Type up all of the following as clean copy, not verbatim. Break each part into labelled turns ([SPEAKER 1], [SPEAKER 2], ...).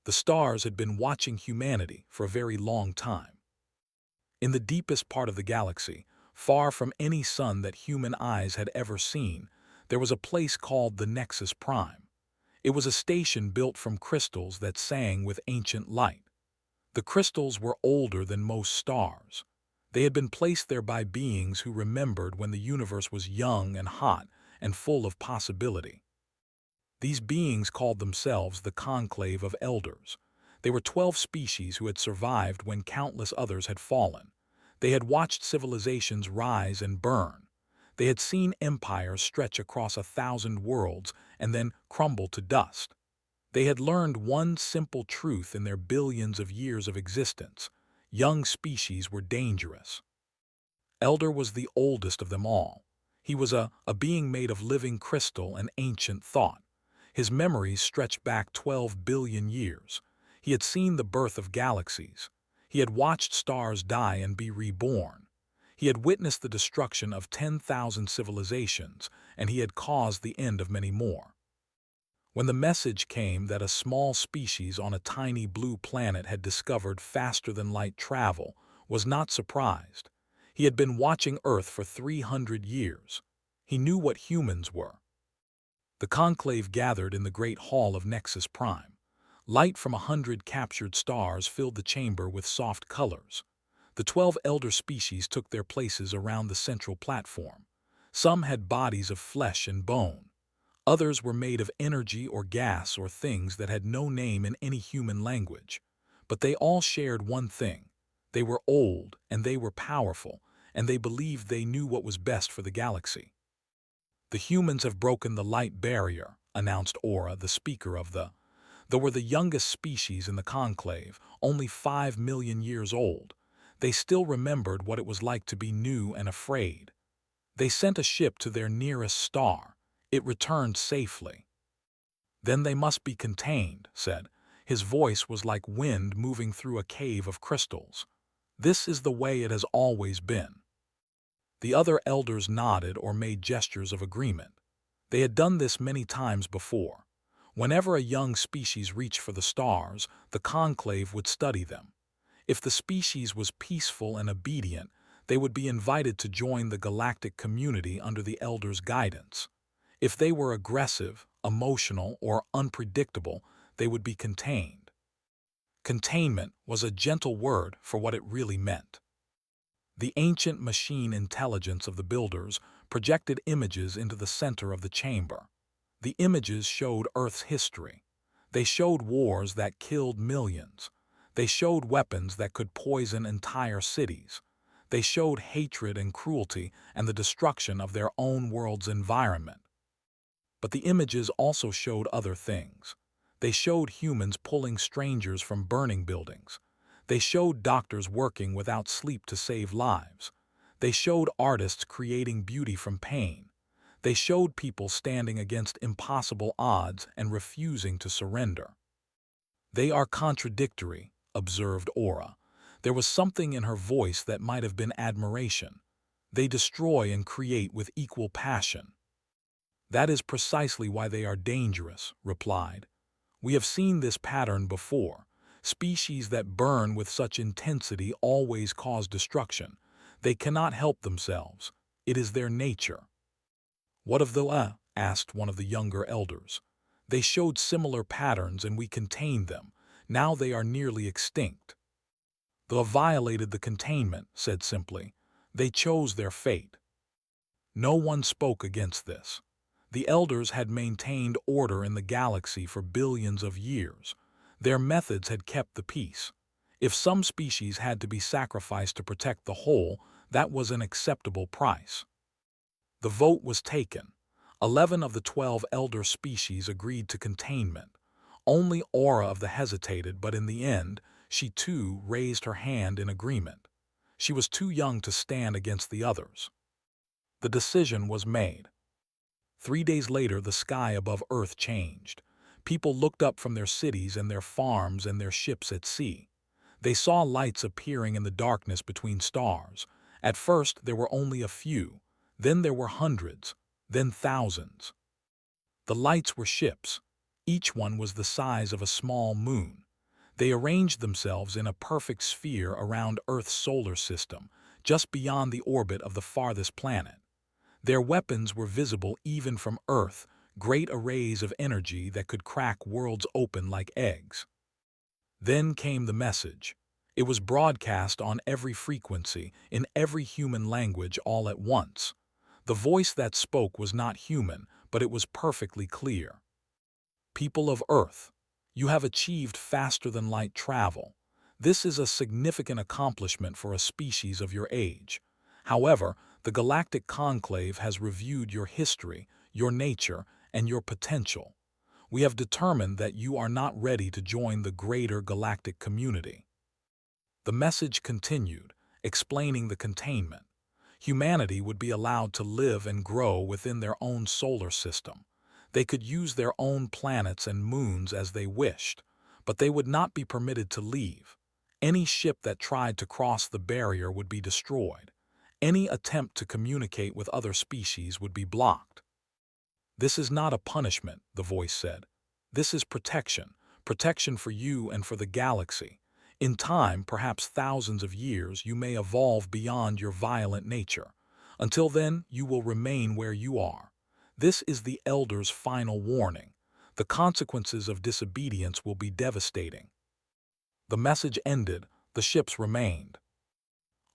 [SPEAKER 1] The stars had been watching humanity for a very long time. In the deepest part of the galaxy, far from any sun that human eyes had ever seen, there was a place called the Nexus Prime. It was a station built from crystals that sang with ancient light. The crystals were older than most stars. They had been placed there by beings who remembered when the universe was young and hot and full of possibility. These beings called themselves the Conclave of Elders. They were 12 species who had survived when countless others had fallen. They had watched civilizations rise and burn. They had seen empires stretch across 1,000 worlds and then crumble to dust. They had learned one simple truth in their billions of years of existence: young species were dangerous. Elder was the oldest of them all. He was a being made of living crystal and ancient thought. His memories stretched back 12 billion years. He had seen the birth of galaxies. He had watched stars die and be reborn. He had witnessed the destruction of 10,000 civilizations, and he had caused the end of many more. When the message came that a small species on a tiny blue planet had discovered faster-than-light travel, was not surprised. He had been watching Earth for 300 years. He knew what humans were. The conclave gathered in the great hall of Nexus Prime. Light from 100 captured stars filled the chamber with soft colors. The 12 elder species took their places around the central platform. Some had bodies of flesh and bone. Others were made of energy or gas or things that had no name in any human language. But they all shared one thing. They were old, and they were powerful, and they believed they knew what was best for the galaxy. "The humans have broken the light barrier," announced Aura, the speaker of the. They were the youngest species in the conclave, only 5 million years old. They still remembered what it was like to be new and afraid. They sent a ship to their nearest star. It returned safely. "Then they must be contained," said. His voice was like wind moving through a cave of crystals. "This is the way it has always been." The other elders nodded or made gestures of agreement. They had done this many times before. Whenever a young species reached for the stars, the conclave would study them. If the species was peaceful and obedient, they would be invited to join the galactic community under the elders' guidance. If they were aggressive, emotional, or unpredictable, they would be contained. Containment was a gentle word for what it really meant. The ancient machine intelligence of the builders projected images into the center of the chamber. The images showed Earth's history. They showed wars that killed millions. They showed weapons that could poison entire cities. They showed hatred and cruelty and the destruction of their own world's environment. But the images also showed other things. They showed humans pulling strangers from burning buildings. They showed doctors working without sleep to save lives. They showed artists creating beauty from pain. They showed people standing against impossible odds and refusing to surrender. "They are contradictory," observed Aura. There was something in her voice that might have been admiration. "They destroy and create with equal passion." "That is precisely why they are dangerous," replied. "We have seen this pattern before. Species that burn with such intensity always cause destruction. They cannot help themselves. It is their nature." "What of the asked one of the younger elders. "They showed similar patterns and we contained them. Now they are nearly extinct." "They violated the containment," said simply. "They chose their fate." No one spoke against this. The elders had maintained order in the galaxy for billions of years. Their methods had kept the peace. If some species had to be sacrificed to protect the whole, that was an acceptable price. The vote was taken. 11 of the 12 elder species agreed to containment. Only Aura of the hesitated, but in the end, she too raised her hand in agreement. She was too young to stand against the others. The decision was made. 3 days later, the sky above Earth changed. People looked up from their cities and their farms and their ships at sea. They saw lights appearing in the darkness between stars. At first, there were only a few. Then there were hundreds. Then thousands. The lights were ships. Each one was the size of a small moon. They arranged themselves in a perfect sphere around Earth's solar system, just beyond the orbit of the farthest planet. Their weapons were visible even from Earth, great arrays of energy that could crack worlds open like eggs. Then came the message. It was broadcast on every frequency, in every human language all at once. The voice that spoke was not human, but it was perfectly clear. People of Earth, you have achieved faster-than-light travel. This is a significant accomplishment for a species of your age. However, the Galactic Conclave has reviewed your history, your nature, and your potential. We have determined that you are not ready to join the greater galactic community. The message continued, explaining the containment. Humanity would be allowed to live and grow within their own solar system. They could use their own planets and moons as they wished, but they would not be permitted to leave. Any ship that tried to cross the barrier would be destroyed. Any attempt to communicate with other species would be blocked. This is not a punishment, the voice said. This is protection, protection for you and for the galaxy. In time, perhaps thousands of years, you may evolve beyond your violent nature. Until then, you will remain where you are. This is the Elder's final warning. The consequences of disobedience will be devastating. The message ended, the ships remained.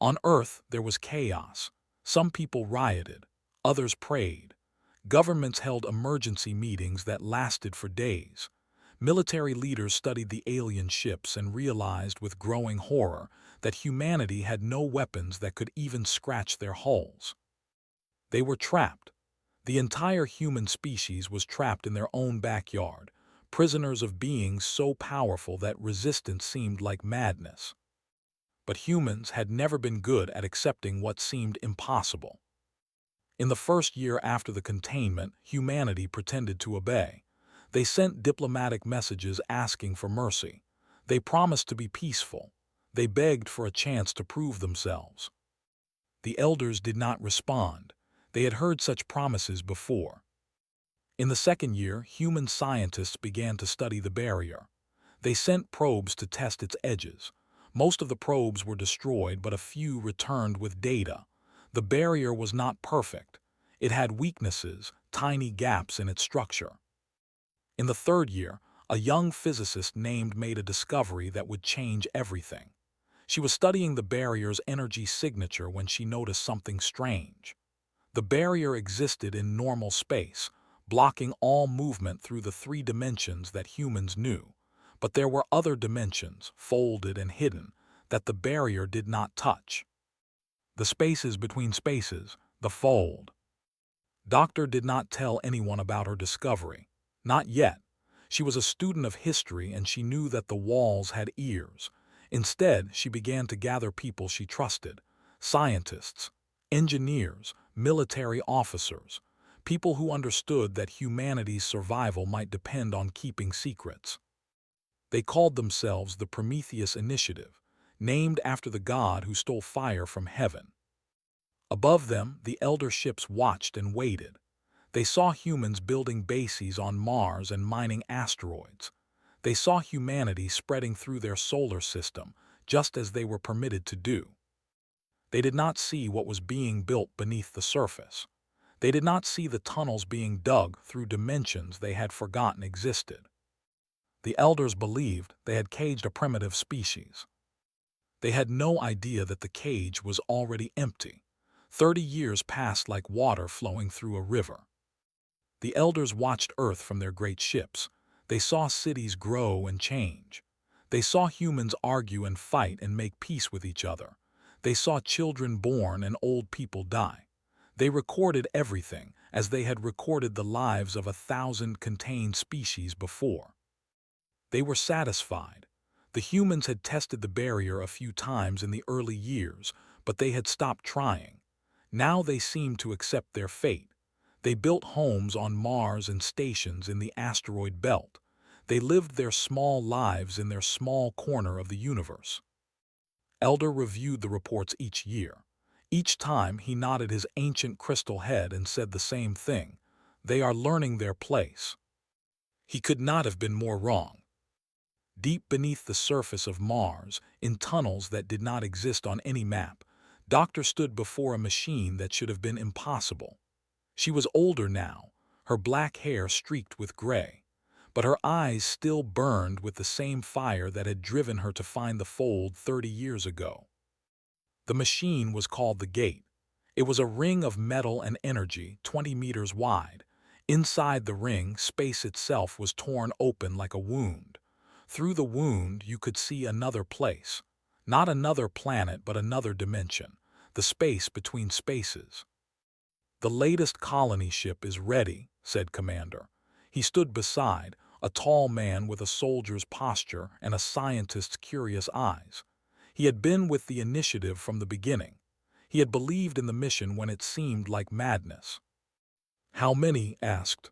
[SPEAKER 1] On Earth, there was chaos. Some people rioted, others prayed. Governments held emergency meetings that lasted for days. Military leaders studied the alien ships and realized with growing horror that humanity had no weapons that could even scratch their hulls. They were trapped. The entire human species was trapped in their own backyard, prisoners of beings so powerful that resistance seemed like madness. But humans had never been good at accepting what seemed impossible. In the first year after the containment, humanity pretended to obey. They sent diplomatic messages asking for mercy. They promised to be peaceful. They begged for a chance to prove themselves. The elders did not respond. They had heard such promises before. In the second year, human scientists began to study the barrier. They sent probes to test its edges. Most of the probes were destroyed, but a few returned with data. The barrier was not perfect. It had weaknesses, tiny gaps in its structure. In the third year, a young physicist made a discovery that would change everything. She was studying the barrier's energy signature when she noticed something strange. The barrier existed in normal space, blocking all movement through the 3 dimensions that humans knew. But there were other dimensions, folded and hidden, that the barrier did not touch. The spaces between spaces, the fold. Doctor did not tell anyone about her discovery. Not yet. She was a student of history and she knew that the walls had ears. Instead, she began to gather people she trusted. Scientists, engineers, military officers, people who understood that humanity's survival might depend on keeping secrets. They called themselves the Prometheus Initiative, named after the god who stole fire from heaven. Above them, the elder ships watched and waited. They saw humans building bases on Mars and mining asteroids. They saw humanity spreading through their solar system, just as they were permitted to do. They did not see what was being built beneath the surface. They did not see the tunnels being dug through dimensions they had forgotten existed. The elders believed they had caged a primitive species. They had no idea that the cage was already empty. 30 years passed like water flowing through a river. The elders watched Earth from their great ships. They saw cities grow and change. They saw humans argue and fight and make peace with each other. They saw children born and old people die. They recorded everything, as they had recorded the lives of 1,000 contained species before. They were satisfied. The humans had tested the barrier a few times in the early years, but they had stopped trying. Now they seemed to accept their fate. They built homes on Mars and stations in the asteroid belt. They lived their small lives in their small corner of the universe. Elder reviewed the reports each year. Each time he nodded his ancient crystal head and said the same thing. They are learning their place. He could not have been more wrong. Deep beneath the surface of Mars, in tunnels that did not exist on any map, Doctor stood before a machine that should have been impossible. She was older now, her black hair streaked with gray, but her eyes still burned with the same fire that had driven her to find the fold 30 years ago. The machine was called the Gate. It was a ring of metal and energy 20 meters wide. Inside the ring, space itself was torn open like a wound. Through the wound, you could see another place. Not another planet, but another dimension. The space between spaces. "The latest colony ship is ready," said Commander. He stood beside, a tall man with a soldier's posture and a scientist's curious eyes. He had been with the initiative from the beginning. He had believed in the mission when it seemed like madness. "How many?" asked.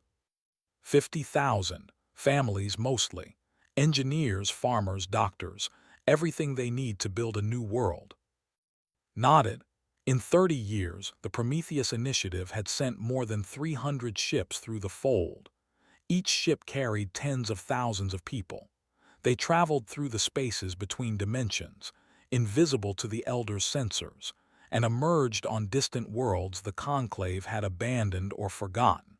[SPEAKER 1] 50,000. Families mostly. Engineers, farmers, doctors. Everything they need to build a new world." Nodded. In 30 years, the Prometheus Initiative had sent more than 300 ships through the fold. Each ship carried tens of thousands of people. They traveled through the spaces between dimensions, invisible to the Elders' sensors, and emerged on distant worlds the Conclave had abandoned or forgotten.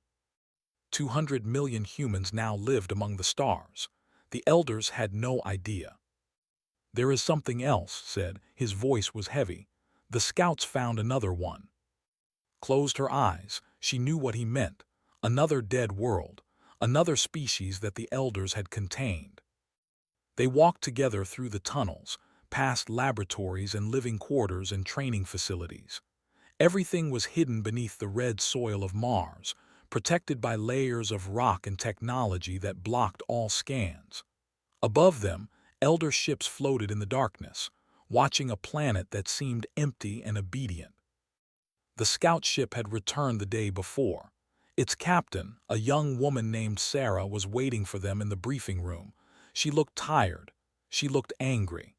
[SPEAKER 1] 200 million humans now lived among the stars. The Elders had no idea. "There is something else," said. His voice was heavy. "The scouts found another one." Closed her eyes. She knew what he meant. Another dead world. Another species that the Elders had contained. They walked together through the tunnels, past laboratories and living quarters and training facilities. Everything was hidden beneath the red soil of Mars, protected by layers of rock and technology that blocked all scans. Above them, Elder ships floated in the darkness, watching a planet that seemed empty and obedient. The scout ship had returned the day before. Its captain, a young woman named Sarah, was waiting for them in the briefing room. She looked tired. She looked angry.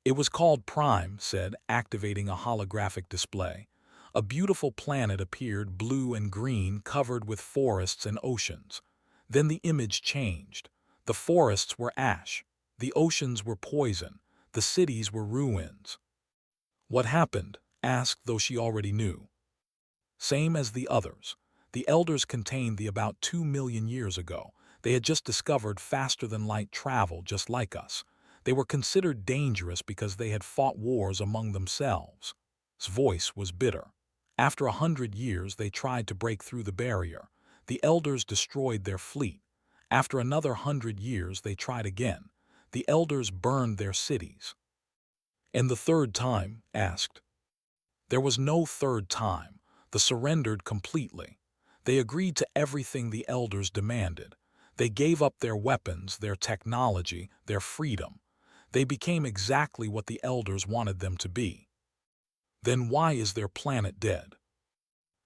[SPEAKER 1] "It was called Prime," said, activating a holographic display. A beautiful planet appeared, blue and green, covered with forests and oceans. Then the image changed. The forests were ash. The oceans were poison. The cities were ruins. "What happened?" asked, though she already knew. "Same as the others. The Elders contained the about 2 million years ago. They had just discovered faster-than-light travel, just like us. They were considered dangerous because they had fought wars among themselves." His voice was bitter. "After 100 years, they tried to break through the barrier. The Elders destroyed their fleet. After another 100 years, they tried again. The Elders burned their cities." "And the third time?" asked. "There was no third time. They surrendered completely. They agreed to everything the Elders demanded. They gave up their weapons, their technology, their freedom. They became exactly what the Elders wanted them to be." "Then why is their planet dead?"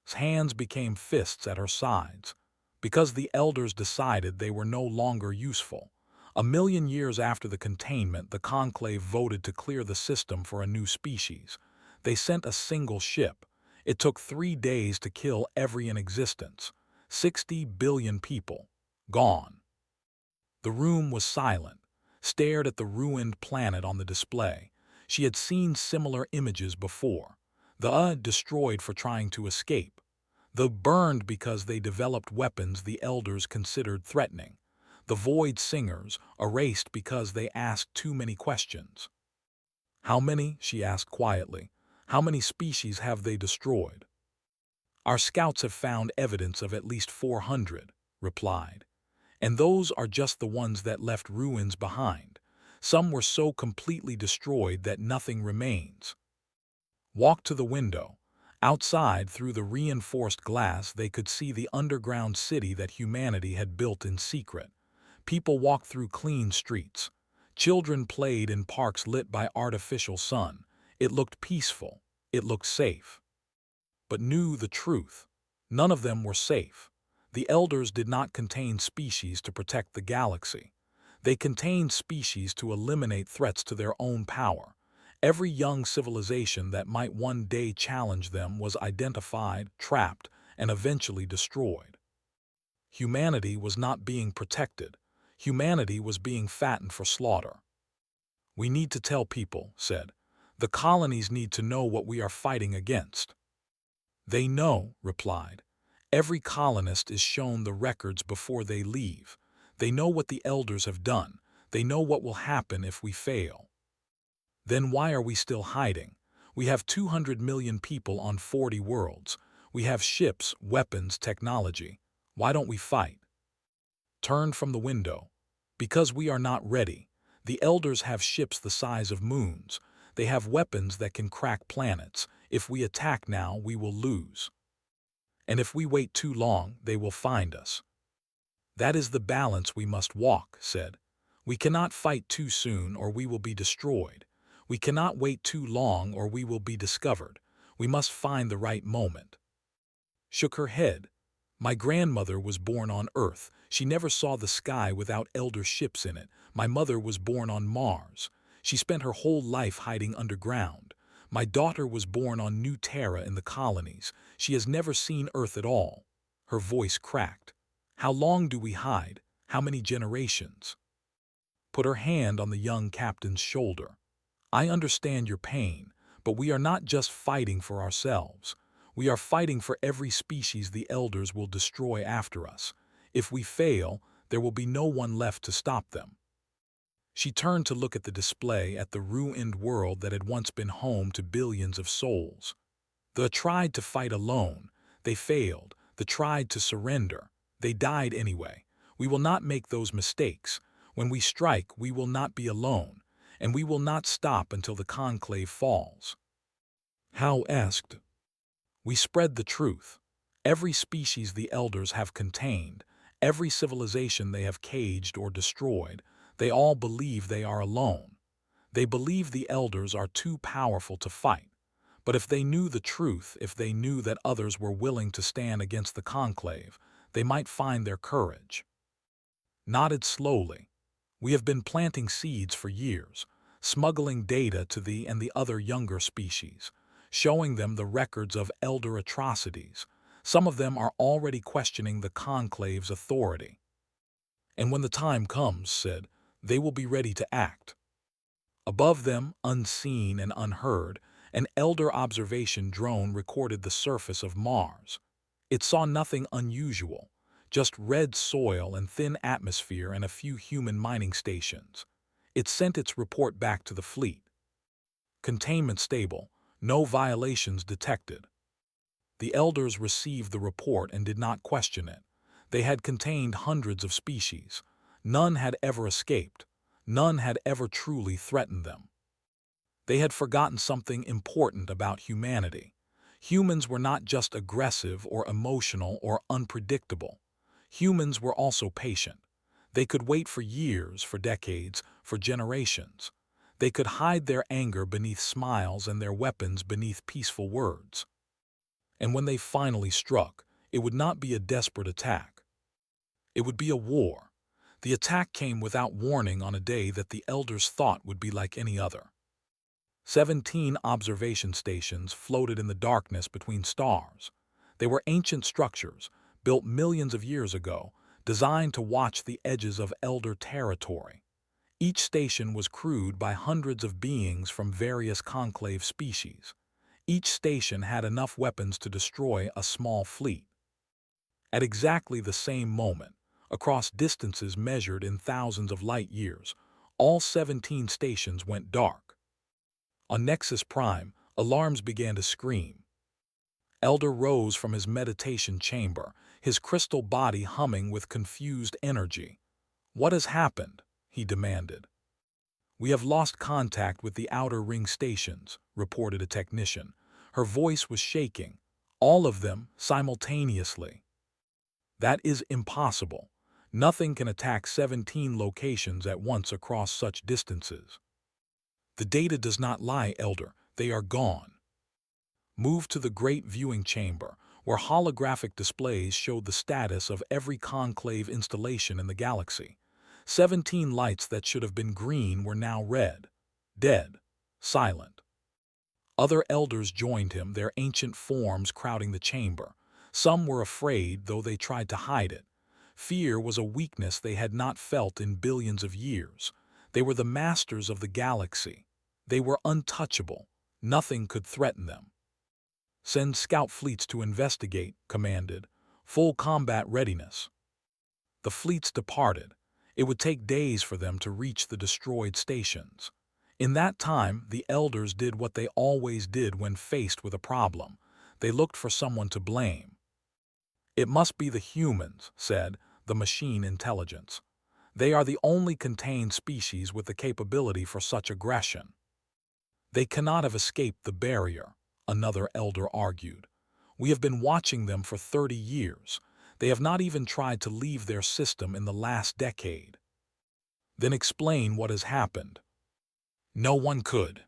[SPEAKER 1] His hands became fists at her sides. "Because the Elders decided they were no longer useful. 1 million years after the containment, the Conclave voted to clear the system for a new species. They sent a single ship. It took 3 days to kill every in existence. 60 billion people. Gone." The room was silent, stared at the ruined planet on the display. She had seen similar images before. The destroyed for trying to escape. The burned because they developed weapons the Elders considered threatening. The Void Singers erased because they asked too many questions. "How many?" she asked quietly. "How many species have they destroyed?" "Our scouts have found evidence of at least 400, replied. "And those are just the ones that left ruins behind. Some were so completely destroyed that nothing remains." Walked to the window. Outside, through the reinforced glass, they could see the underground city that humanity had built in secret. People walked through clean streets. Children played in parks lit by artificial sun. It looked peaceful. It looked safe. But knew the truth. None of them were safe. The Elders did not contain species to protect the galaxy. They contained species to eliminate threats to their own power. Every young civilization that might one day challenge them was identified, trapped, and eventually destroyed. Humanity was not being protected. Humanity was being fattened for slaughter. "We need to tell people," said. "The colonies need to know what we are fighting against." "They know," replied. "Every colonist is shown the records before they leave. They know what the elders have done. They know what will happen if we fail." "Then why are we still hiding? We have 200 million people on 40 worlds. We have ships, weapons, technology. Why don't we fight?" Turned from the window. "Because we are not ready. The elders have ships the size of moons. They have weapons that can crack planets. If we attack now, we will lose. And if we wait too long, they will find us." "That is the balance we must walk," said. "We cannot fight too soon or we will be destroyed. We cannot wait too long or we will be discovered. We must find the right moment." Shook her head. "My grandmother was born on Earth. She never saw the sky without elder ships in it. My mother was born on Mars. She spent her whole life hiding underground. My daughter was born on New Terra in the colonies. She has never seen Earth at all." Her voice cracked. "How long do we hide? How many generations?" Put her hand on the young captain's shoulder. "I understand your pain, but we are not just fighting for ourselves. We are fighting for every species the elders will destroy after us. If we fail, there will be no one left to stop them." She turned to look at the display at the ruined world that had once been home to billions of souls. "They tried to fight alone. They failed. They tried to surrender. They died anyway. We will not make those mistakes. When we strike, we will not be alone, and we will not stop until the conclave falls." How asked. "We spread the truth. Every species the elders have contained, every civilization they have caged or destroyed, they all believe they are alone. They believe the elders are too powerful to fight. But if they knew the truth, if they knew that others were willing to stand against the conclave, they might find their courage." Nodded slowly. "We have been planting seeds for years, smuggling data to the and the other younger species, showing them the records of elder atrocities. Some of them are already questioning the conclave's authority. And when the time comes," said, "they will be ready to act." Above them, unseen and unheard, an elder observation drone recorded the surface of Mars. It saw nothing unusual, just red soil and thin atmosphere and a few human mining stations. It sent its report back to the fleet. "Containment stable, no violations detected." The elders received the report and did not question it. They had contained hundreds of species. None had ever escaped. None had ever truly threatened them. They had forgotten something important about humanity. Humans were not just aggressive or emotional or unpredictable. Humans were also patient. They could wait for years, for decades, for generations. They could hide their anger beneath smiles and their weapons beneath peaceful words. And when they finally struck, it would not be a desperate attack. It would be a war. The attack came without warning on a day that the elders thought would be like any other. 17 observation stations floated in the darkness between stars. They were ancient structures, built millions of years ago, designed to watch the edges of elder territory. Each station was crewed by hundreds of beings from various conclave species. Each station had enough weapons to destroy a small fleet. At exactly the same moment, across distances measured in thousands of light years, all 17 stations went dark. On Nexus Prime, alarms began to scream. Elder rose from his meditation chamber, his crystal body humming with confused energy. "What has happened?" he demanded. "We have lost contact with the outer ring stations," reported a technician. Her voice was shaking. "All of them, simultaneously." "That is impossible. Nothing can attack 17 locations at once across such distances." "The data does not lie, Elder. They are gone." Move to the great viewing chamber, where holographic displays showed the status of every conclave installation in the galaxy. 17 lights that should have been green were now red, dead, silent. Other elders joined him, their ancient forms crowding the chamber. Some were afraid, though they tried to hide it. Fear was a weakness they had not felt in billions of years. They were the masters of the galaxy. They were untouchable. Nothing could threaten them. "Send scout fleets to investigate," commanded. "Full combat readiness." The fleets departed. It would take days for them to reach the destroyed stations. In that time, the elders did what they always did when faced with a problem. They looked for someone to blame. "It must be the humans," said the machine intelligence. "They are the only contained species with the capability for such aggression." "They cannot have escaped the barrier," another elder argued. "We have been watching them for 30 years. They have not even tried to leave their system in the last decade." "Then explain what has happened." No one could.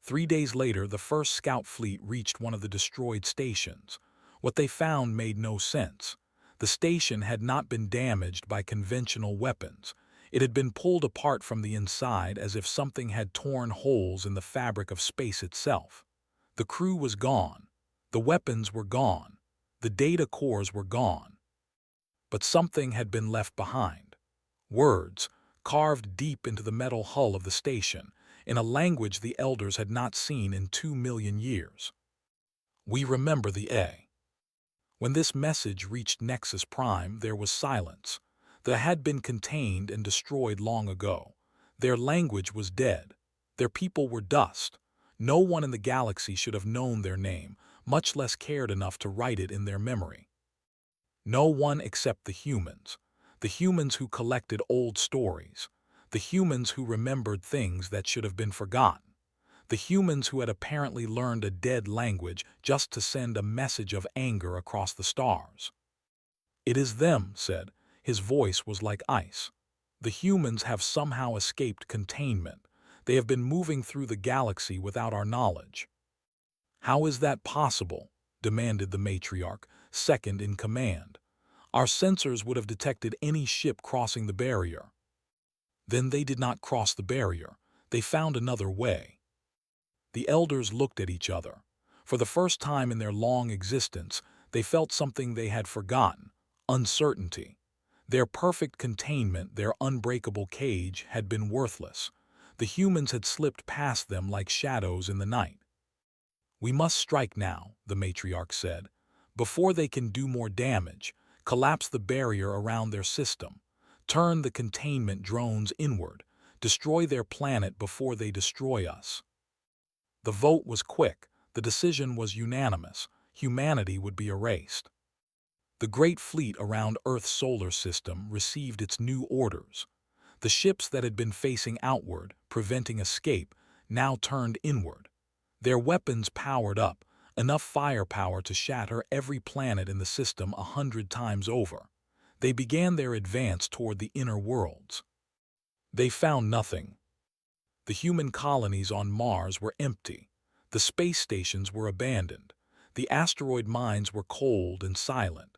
[SPEAKER 1] 3 days later, the first scout fleet reached one of the destroyed stations. What they found made no sense. The station had not been damaged by conventional weapons. It had been pulled apart from the inside as if something had torn holes in the fabric of space itself. The crew was gone. The weapons were gone. The data cores were gone. But something had been left behind. Words, carved deep into the metal hull of the station, in a language the elders had not seen in 2 million years. "We remember the A." When this message reached Nexus Prime, there was silence. They had been contained and destroyed long ago. Their language was dead. Their people were dust. No one in the galaxy should have known their name, much less cared enough to write it in their memory. No one except the humans who collected old stories, the humans who remembered things that should have been forgotten, the humans who had apparently learned a dead language just to send a message of anger across the stars. "It is them," said. His voice was like ice. "The humans have somehow escaped containment. They have been moving through the galaxy without our knowledge." "How is that possible?" demanded the matriarch, second in command. "Our sensors would have detected any ship crossing the barrier." "Then they did not cross the barrier. They found another way." The elders looked at each other. For the first time in their long existence, they felt something they had forgotten: uncertainty. Their perfect containment, their unbreakable cage, had been worthless. The humans had slipped past them like shadows in the night. "We must strike now," the matriarch said, "before they can do more damage. Collapse the barrier around their system. Turn the containment drones inward. Destroy their planet before they destroy us." The vote was quick. The decision was unanimous. Humanity would be erased. The great fleet around Earth's solar system received its new orders. The ships that had been facing outward, preventing escape, now turned inward. Their weapons powered up, enough firepower to shatter every planet in the system 100 times over. They began their advance toward the inner worlds. They found nothing. The human colonies on Mars were empty. The space stations were abandoned. The asteroid mines were cold and silent.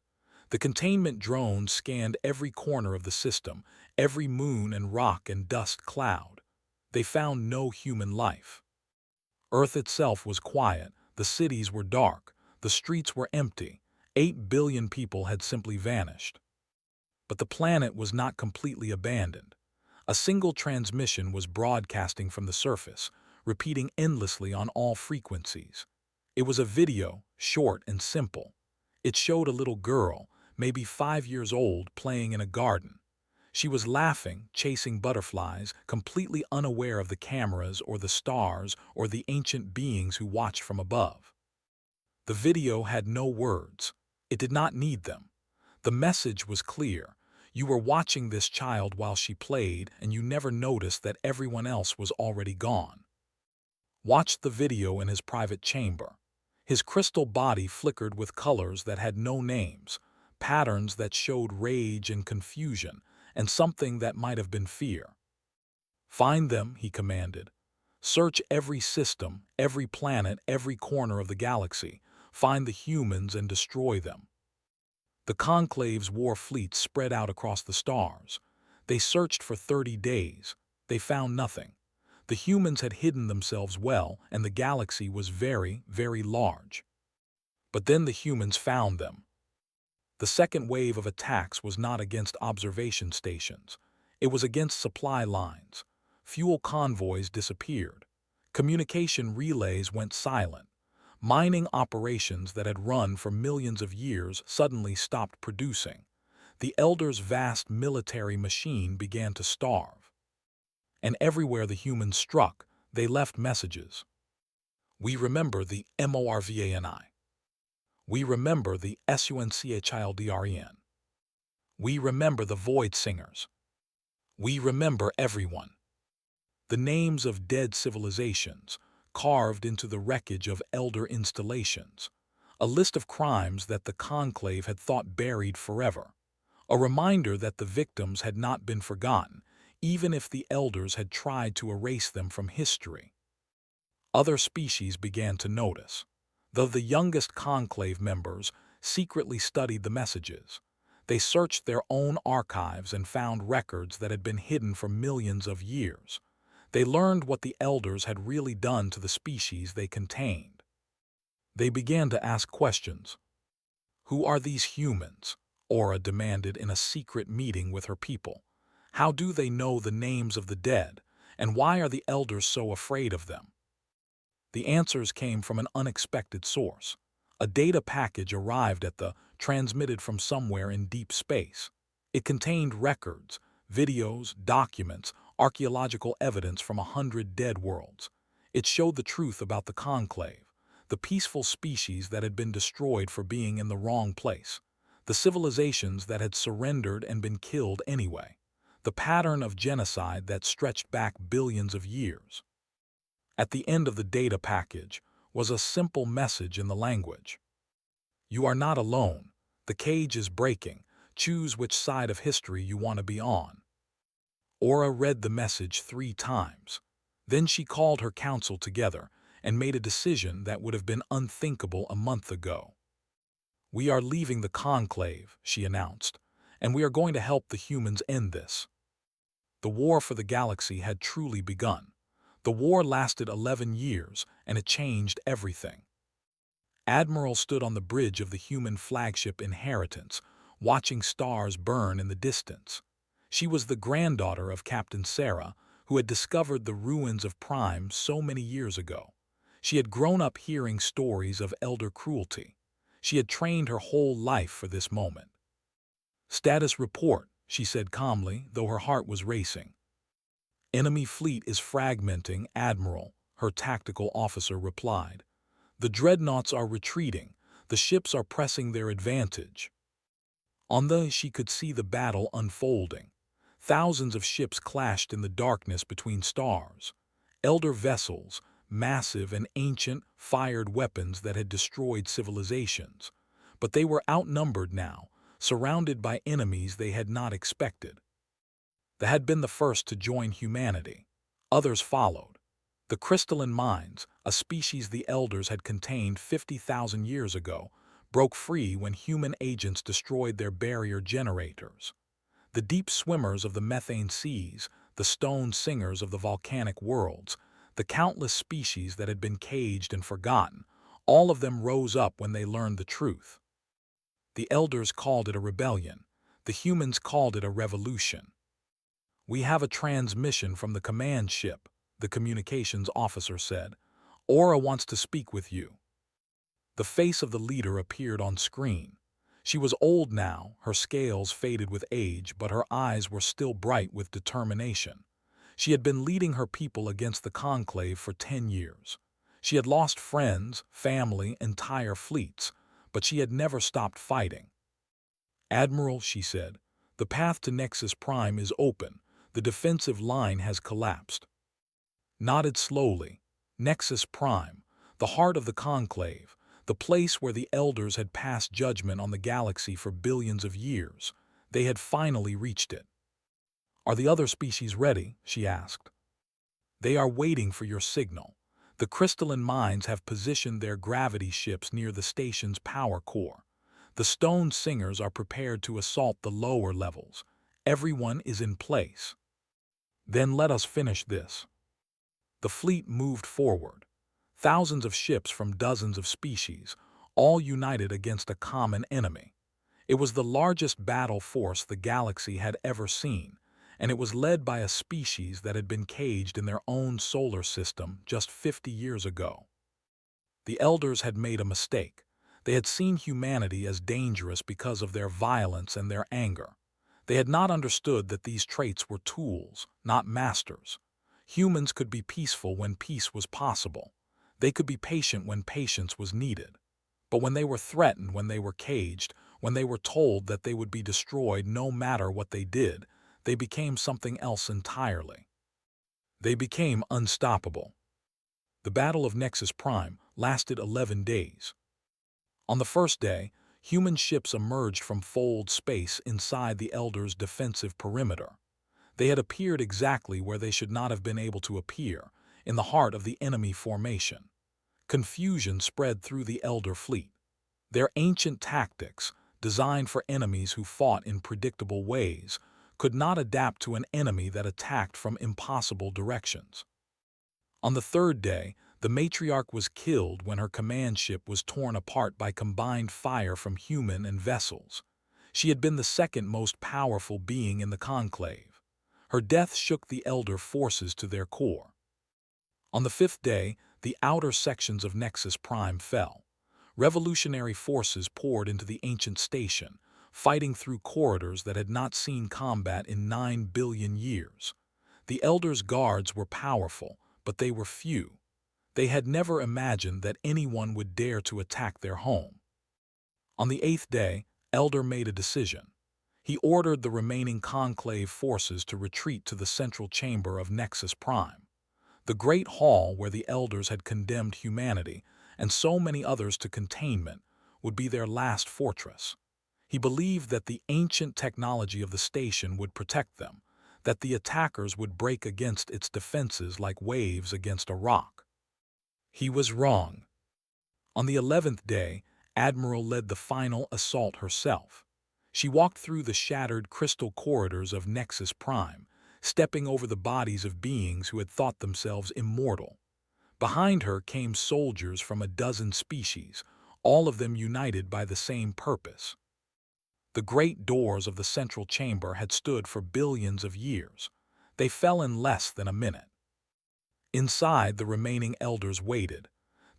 [SPEAKER 1] The containment drones scanned every corner of the system, every moon and rock and dust cloud. They found no human life. Earth itself was quiet. The cities were dark. The streets were empty. 8 billion people had simply vanished. But the planet was not completely abandoned. A single transmission was broadcasting from the surface, repeating endlessly on all frequencies. It was a video, short and simple. It showed a little girl, maybe 5 years old, playing in a garden. She was laughing, chasing butterflies, completely unaware of the cameras or the stars or the ancient beings who watched from above. The video had no words. It did not need them. The message was clear. You were watching this child while she played, and you never noticed that everyone else was already gone. Watched the video in his private chamber. His crystal body flickered with colors that had no names, patterns that showed rage and confusion, and something that might have been fear. "Find them," he commanded. "Search every system, every planet, every corner of the galaxy. Find the humans and destroy them." The Conclave's war fleet spread out across the stars. They searched for 30 days. They found nothing. The humans had hidden themselves well, and the galaxy was very, very large. But then the humans found them. The second wave of attacks was not against observation stations. It was against supply lines. Fuel convoys disappeared. Communication relays went silent. Mining operations that had run for millions of years suddenly stopped producing. The Elders' vast military machine began to starve. And everywhere the humans struck, they left messages. We remember the MORVANI. We remember the SUNCHILDREN. We remember the Void Singers. We remember everyone. The names of dead civilizations, carved into the wreckage of elder installations. A list of crimes that the Conclave had thought buried forever. A reminder that the victims had not been forgotten, even if the elders had tried to erase them from history. Other species began to notice. Though the youngest Conclave members secretly studied the messages, they searched their own archives and found records that had been hidden for millions of years. They learned what the elders had really done to the species they contained. They began to ask questions. Who are these humans? Aura demanded in a secret meeting with her people. How do they know the names of the dead, and why are the elders so afraid of them? The answers came from an unexpected source. A data package arrived at the transmitted from somewhere in deep space. It contained records, videos, documents, archaeological evidence from 100 dead worlds. It showed the truth about the Conclave, the peaceful species that had been destroyed for being in the wrong place, the civilizations that had surrendered and been killed anyway, the pattern of genocide that stretched back billions of years. At the end of the data package was a simple message in the language. You are not alone. The cage is breaking. Choose which side of history you want to be on. Aura read the message 3 times. Then she called her council together and made a decision that would have been unthinkable a month ago. We are leaving the Conclave, she announced, and we are going to help the humans end this. The war for the galaxy had truly begun. The war lasted 11 years, and it changed everything. Admiral stood on the bridge of the human flagship Inheritance, watching stars burn in the distance. She was the granddaughter of Captain Sarah, who had discovered the ruins of Prime so many years ago. She had grown up hearing stories of elder cruelty. She had trained her whole life for this moment. Status report, she said calmly, though her heart was racing. Enemy fleet is fragmenting, Admiral, her tactical officer replied. The dreadnoughts are retreating. The ships are pressing their advantage. She could see the battle unfolding. Thousands of ships clashed in the darkness between stars. Elder vessels, massive and ancient, fired weapons that had destroyed civilizations. But they were outnumbered now, surrounded by enemies they had not expected. They had been the first to join humanity. Others followed. The crystalline mines, a species the elders had contained 50,000 years ago, broke free when human agents destroyed their barrier generators. The deep swimmers of the methane seas, the stone singers of the volcanic worlds, the countless species that had been caged and forgotten, all of them rose up when they learned the truth. The elders called it a rebellion. The humans called it a revolution. We have a transmission from the command ship, the communications officer said. Aura wants to speak with you. The face of the leader appeared on screen. She was old now, her scales faded with age, but her eyes were still bright with determination. She had been leading her people against the Conclave for 10 years. She had lost friends, family, entire fleets, but she had never stopped fighting. Admiral, she said, the path to Nexus Prime is open. The defensive line has collapsed. Nodded slowly. Nexus Prime, the heart of the Conclave, the place where the elders had passed judgment on the galaxy for billions of years. They had finally reached it. Are the other species ready? She asked. They are waiting for your signal. The crystalline mines have positioned their gravity ships near the station's power core. The stone singers are prepared to assault the lower levels. Everyone is in place. Then let us finish this. The fleet moved forward. Thousands of ships from dozens of species, all united against a common enemy. It was the largest battle force the galaxy had ever seen, and it was led by a species that had been caged in their own solar system just 50 years ago. The elders had made a mistake. They had seen humanity as dangerous because of their violence and their anger. They had not understood that these traits were tools, not masters. Humans could be peaceful when peace was possible. They could be patient when patience was needed. But when they were threatened, when they were caged, when they were told that they would be destroyed no matter what they did, they became something else entirely. They became unstoppable. The Battle of Nexus Prime lasted 11 days. On the first day, human ships emerged from fold space inside the Elders' defensive perimeter. They had appeared exactly where they should not have been able to appear, in the heart of the enemy formation. Confusion spread through the Elder fleet. Their ancient tactics, designed for enemies who fought in predictable ways, could not adapt to an enemy that attacked from impossible directions. On the third day, the matriarch was killed when her command ship was torn apart by combined fire from human and vessels. She had been the second most powerful being in the conclave. Her death shook the Elder forces to their core. On the fifth day, the outer sections of Nexus Prime fell. Revolutionary forces poured into the ancient station, fighting through corridors that had not seen combat in 9 billion years. The Elders' guards were powerful, but they were few. They had never imagined that anyone would dare to attack their home. On the eighth day, Elder made a decision. He ordered the remaining conclave forces to retreat to the central chamber of Nexus Prime. The great hall where the Elders had condemned humanity, and so many others to containment, would be their last fortress. He believed that the ancient technology of the station would protect them, that the attackers would break against its defenses like waves against a rock. He was wrong. On the 11th day, Admiral led the final assault herself. She walked through the shattered crystal corridors of Nexus Prime, stepping over the bodies of beings who had thought themselves immortal. Behind her came soldiers from a dozen species, all of them united by the same purpose. The great doors of the central chamber had stood for billions of years. They fell in less than a minute. Inside, the remaining Elders waited.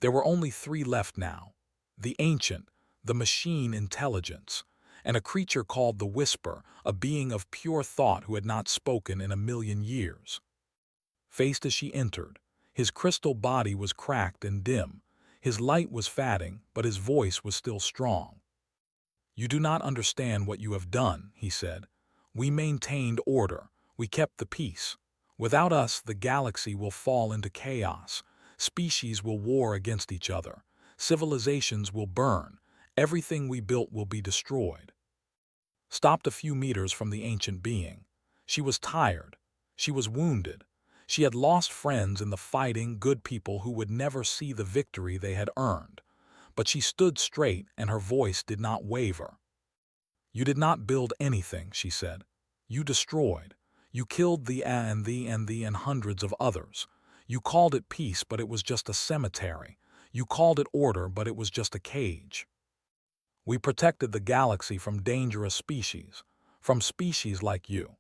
[SPEAKER 1] There were only 3 left now: the Ancient, the Machine Intelligence, and a creature called the Whisper, a being of pure thought who had not spoken in 1,000,000 years. Faced as she entered, his crystal body was cracked and dim. His light was fading, but his voice was still strong. "You do not understand what you have done," he said. "We maintained order. We kept the peace. Without us, the galaxy will fall into chaos. Species will war against each other. Civilizations will burn. Everything we built will be destroyed." Stopped a few meters from the ancient being. She was tired. She was wounded. She had lost friends in the fighting, good people who would never see the victory they had earned. But she stood straight, and her voice did not waver. "You did not build anything," she said. "You destroyed. You killed the and hundreds of others. You called it peace, but it was just a cemetery. You called it order, but it was just a cage. We protected the galaxy from dangerous species, from species like you.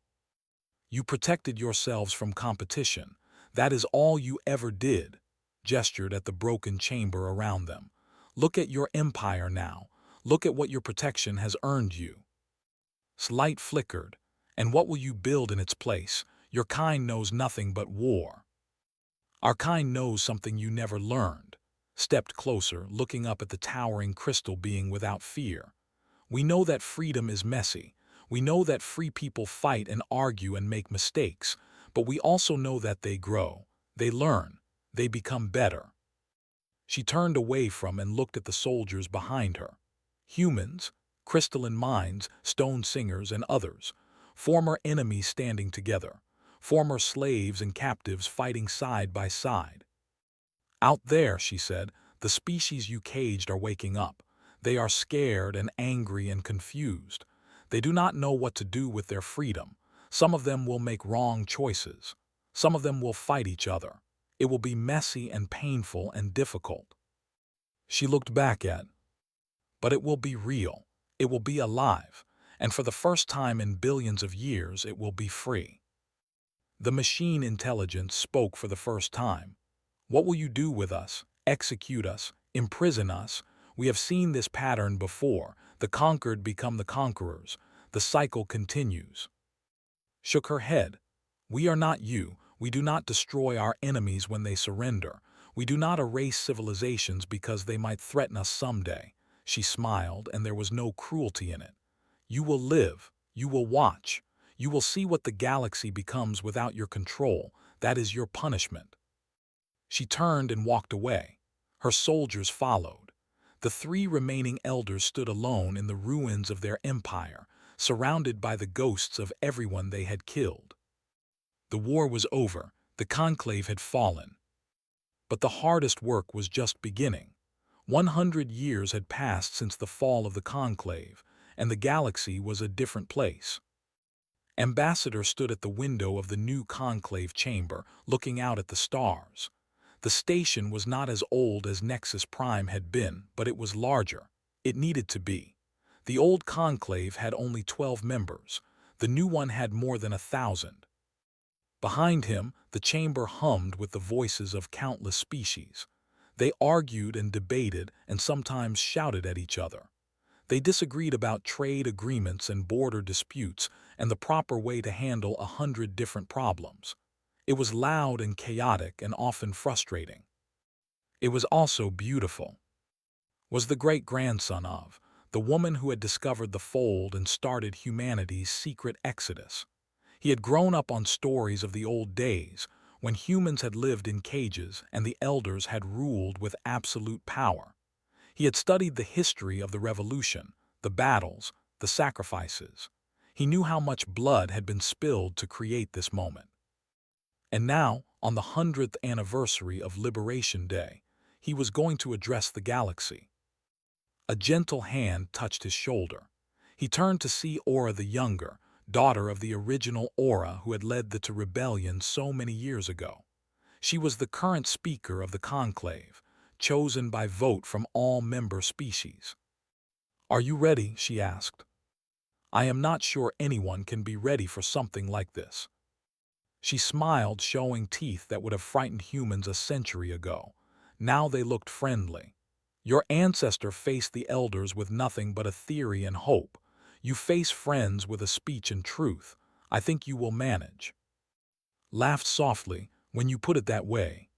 [SPEAKER 1] You protected yourselves from competition. That is all you ever did," gestured at the broken chamber around them. "Look at your empire now. Look at what your protection has earned you." Light flickered. "And what will you build in its place? Your kind knows nothing but war." "Our kind knows something you never learned." Stepped closer, looking up at the towering crystal being without fear. "We know that freedom is messy. We know that free people fight and argue and make mistakes, but we also know that they grow, they learn, they become better." She turned away from and looked at the soldiers behind her. Humans, crystalline minds, stone singers, and others. Former enemies standing together. Former slaves and captives fighting side by side. "Out there," she said, "the species you caged are waking up. They are scared and angry and confused. They do not know what to do with their freedom. Some of them will make wrong choices. Some of them will fight each other. It will be messy and painful and difficult." She looked back at, "But it will be real. It will be alive, and for the first time in billions of years it will be free. The machine intelligence spoke for the first time. What will you do with us? Execute us? Imprison us? We have seen this pattern before. The conquered become the conquerors. The cycle continues. Shook her head. We are not you. We do not destroy our enemies when they surrender. We do not erase civilizations because they might threaten us someday. She smiled, and there was no cruelty in it. You will live. You will watch. You will see what the galaxy becomes without your control. That is your punishment. She turned and walked away. Her soldiers followed. The three remaining elders stood alone in the ruins of their empire, surrounded by the ghosts of everyone they had killed. The war was over. The conclave had fallen. But the hardest work was just beginning. 100 years had passed since the fall of the conclave, and the galaxy was a different place. Ambassador stood at the window of the new conclave chamber, looking out at the stars. The station was not as old as Nexus Prime had been, but it was larger. It needed to be. The old conclave had only 12 members. The new one had more than 1,000. Behind him, the chamber hummed with the voices of countless species. They argued and debated and sometimes shouted at each other. They disagreed about trade agreements and border disputes and the proper way to handle 100 different problems. It was loud and chaotic and often frustrating. It was also beautiful. Was the great-grandson of the woman who had discovered the fold and started humanity's secret exodus. He had grown up on stories of the old days, when humans had lived in cages and the elders had ruled with absolute power. He had studied the history of the revolution, the battles, the sacrifices. He knew how much blood had been spilled to create this moment. And now, on the 100th anniversary of Liberation Day, he was going to address the galaxy. A gentle hand touched his shoulder. He turned to see Aura the Younger, daughter of the original Aura who had led the rebellion so many years ago. She was the current speaker of the conclave, chosen by vote from all member species. "Are you ready?" she asked. "I am not sure anyone can be ready for something like this." She smiled, showing teeth that would have frightened humans a century ago. Now they looked friendly. "Your ancestor faced the elders with nothing but a theory and hope. You face friends with a speech and truth. I think you will manage." Laughed softly, "When you put it that way."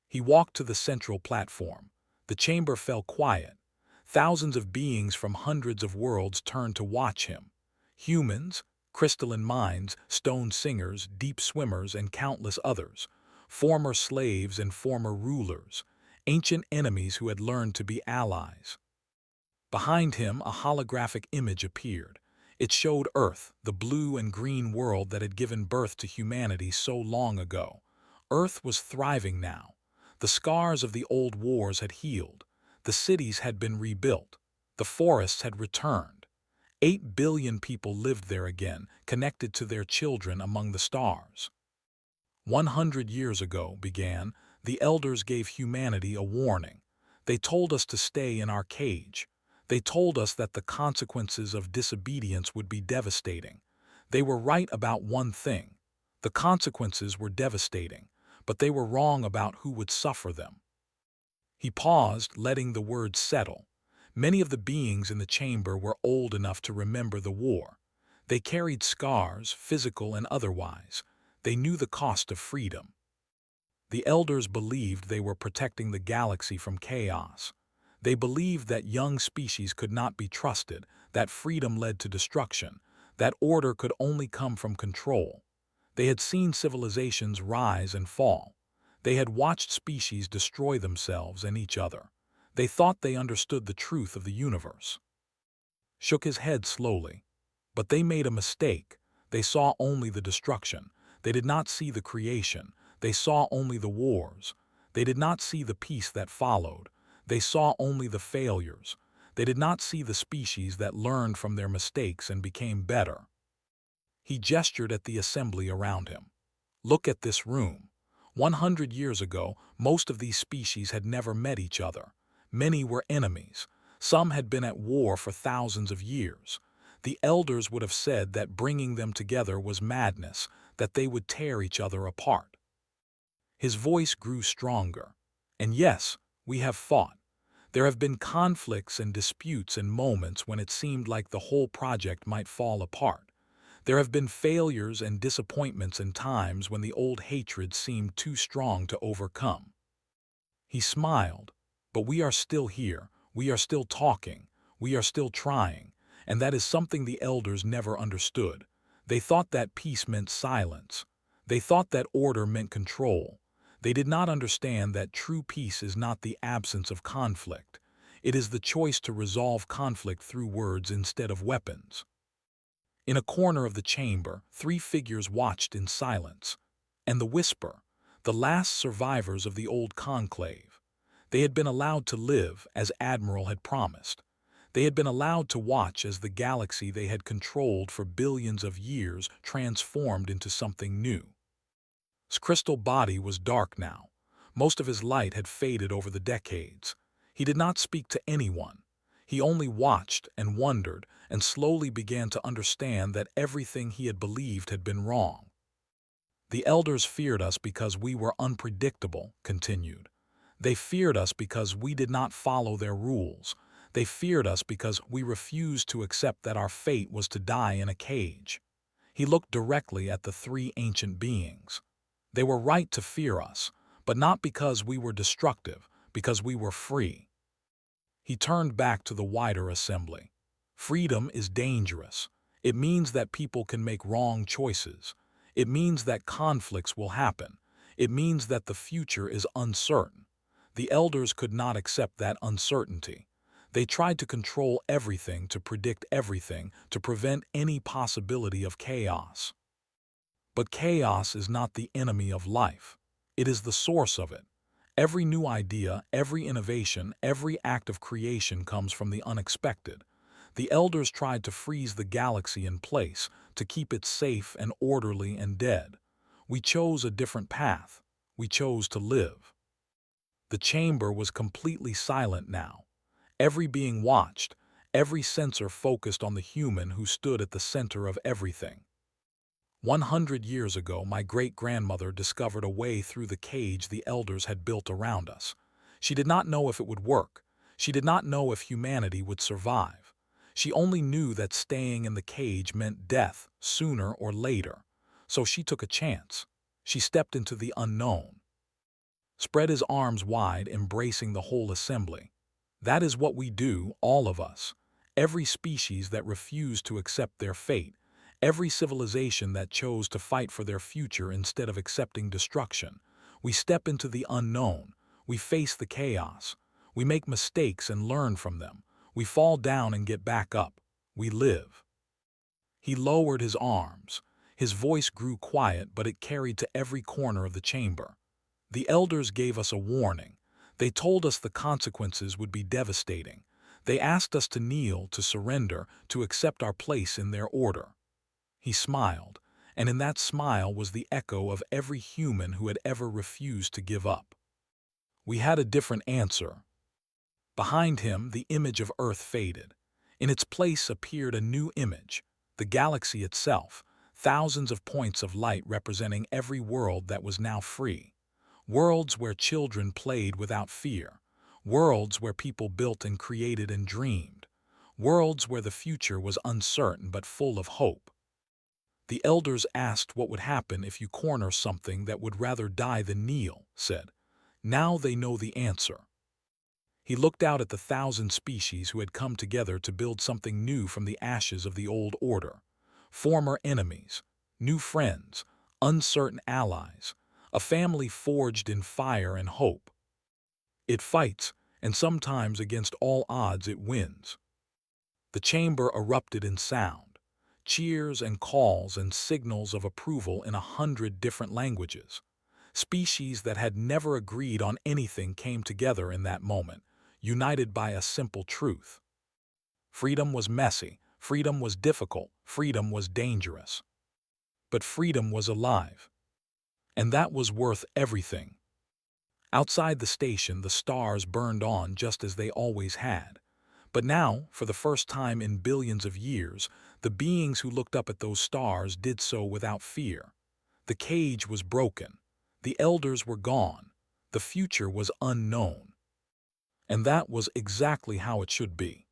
[SPEAKER 1] He walked to the central platform. The chamber fell quiet. Thousands of beings from hundreds of worlds turned to watch him. Humans, crystalline minds, stone singers, deep swimmers, and countless others. Former slaves and former rulers. Ancient enemies who had learned to be allies. Behind him, a holographic image appeared. It showed Earth, the blue and green world that had given birth to humanity so long ago. Earth was thriving now. The scars of the old wars had healed. The cities had been rebuilt. The forests had returned. 8 billion people lived there again, connected to their children among the stars. 100 years ago, the elders gave humanity a warning. They told us to stay in our cage. They told us that the consequences of disobedience would be devastating. They were right about one thing. The consequences were devastating, but they were wrong about who would suffer them. He paused, letting the words settle. Many of the beings in the chamber were old enough to remember the war. They carried scars, physical and otherwise. They knew the cost of freedom. The elders believed they were protecting the galaxy from chaos. They believed that young species could not be trusted, that freedom led to destruction, that order could only come from control. They had seen civilizations rise and fall. They had watched species destroy themselves and each other. They thought they understood the truth of the universe. Shook his head slowly. But they made a mistake. They saw only the destruction. They did not see the creation. They saw only the wars. They did not see the peace that followed. They saw only the failures. They did not see the species that learned from their mistakes and became better. He gestured at the assembly around him. "Look at this room. 100 years ago, most of these species had never met each other. Many were enemies. Some had been at war for thousands of years. The elders would have said that bringing them together was madness, that they would tear each other apart. His voice grew stronger. And yes, we have fought. There have been conflicts and disputes and moments when it seemed like the whole project might fall apart. There have been failures and disappointments and times when the old hatred seemed too strong to overcome. He smiled. But we are still here, we are still talking, we are still trying, and that is something the elders never understood. They thought that peace meant silence. They thought that order meant control. They did not understand that true peace is not the absence of conflict. It is the choice to resolve conflict through words instead of weapons. In a corner of the chamber, three figures watched in silence. And the whisper, the last survivors of the old conclave. They had been allowed to live, as Admiral had promised. They had been allowed to watch as the galaxy they had controlled for billions of years transformed into something new. His crystal body was dark now. Most of his light had faded over the decades. He did not speak to anyone. He only watched and wondered and slowly began to understand that everything he had believed had been wrong. The elders feared us because we were unpredictable, continued. They feared us because we did not follow their rules. They feared us because we refused to accept that our fate was to die in a cage. He looked directly at the three ancient beings. They were right to fear us, but not because we were destructive, because we were free. He turned back to the wider assembly. Freedom is dangerous. It means that people can make wrong choices. It means that conflicts will happen. It means that the future is uncertain. The elders could not accept that uncertainty. They tried to control everything, to predict everything, to prevent any possibility of chaos. But chaos is not the enemy of life. It is the source of it. Every new idea, every innovation, every act of creation comes from the unexpected. The elders tried to freeze the galaxy in place, to keep it safe and orderly and dead. We chose a different path. We chose to live. The chamber was completely silent now. Every being watched, every sensor focused on the human who stood at the center of everything. 100 years ago, my great-grandmother discovered a way through the cage the elders had built around us. She did not know if it would work. She did not know if humanity would survive. She only knew that staying in the cage meant death, sooner or later. So she took a chance. She stepped into the unknown. Spread his arms wide, embracing the whole assembly. That is what we do, all of us. Every species that refused to accept their fate. Every civilization that chose to fight for their future instead of accepting destruction. We step into the unknown. We face the chaos. We make mistakes and learn from them. We fall down and get back up. We live. He lowered his arms. His voice grew quiet, but it carried to every corner of the chamber. The elders gave us a warning. They told us the consequences would be devastating. They asked us to kneel, to surrender, to accept our place in their order. He smiled, and in that smile was the echo of every human who had ever refused to give up. We had a different answer. Behind him, the image of Earth faded. In its place appeared a new image, the galaxy itself, thousands of points of light representing every world that was now free. Worlds where children played without fear. Worlds where people built and created and dreamed. Worlds where the future was uncertain but full of hope. The elders asked what would happen if you corner something that would rather die than kneel, said. Now they know the answer. He looked out at the 1,000 species who had come together to build something new from the ashes of the old order. Former enemies, new friends, uncertain allies, a family forged in fire and hope. It fights, and sometimes against all odds it wins. The chamber erupted in sound, cheers and calls and signals of approval in 100 different languages. Species that had never agreed on anything came together in that moment, united by a simple truth. Freedom was messy, freedom was difficult, freedom was dangerous. But freedom was alive. And that was worth everything. Outside the station, the stars burned on just as they always had. But now, for the first time in billions of years, the beings who looked up at those stars did so without fear. The cage was broken. The elders were gone. The future was unknown. And that was exactly how it should be.